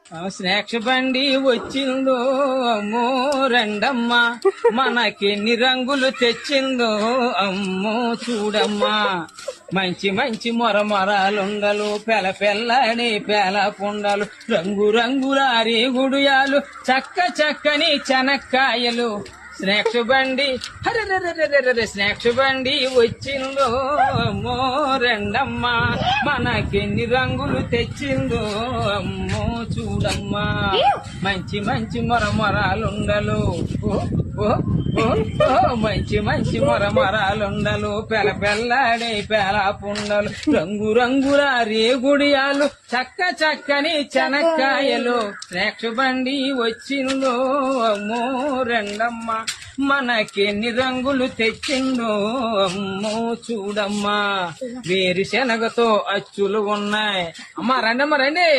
Snacks బండి వచ్చిందో అమ్మో రెండమ్మా, మనకెన్ని రంగులు తెచ్చిందో అమ్మో చూడమ్మా. మంచి మంచి మొరమొరాలుండలు, పెల పెల్లాడే పేల పుండలు, రంగు రంగులారి గుడియాలు, చక్క చక్కని చెనక్కాయలు. స్నాక్స్ బండి హరే స్నాక్స్ బండి వచ్చిందో అమ్మో రెండమ్మా, మనకెన్ని రంగులు తెచ్చిందో అమ్మో చూడమ్మా. మంచి మంచి మొరమొరాలుండలు, ఓ ఓ ఓ ఓ మంచి మంచి మొరమొరాలుండలు, పెల పెల్లాడే పేల పుండలు, రంగు రంగుల రేగుడియాలు, చక్క చక్కని చెనక్కాయలు. స్నాక్స్ బండి వచ్చిందో అమ్మో రెండమ్మా, మనకెన్ని రంగులు తెచ్చిందో అమ్మో చూడమ్మా. వేరుశనగతో అచ్చులు ఉన్నాయి. అమ్మా రండమ్మా రండి.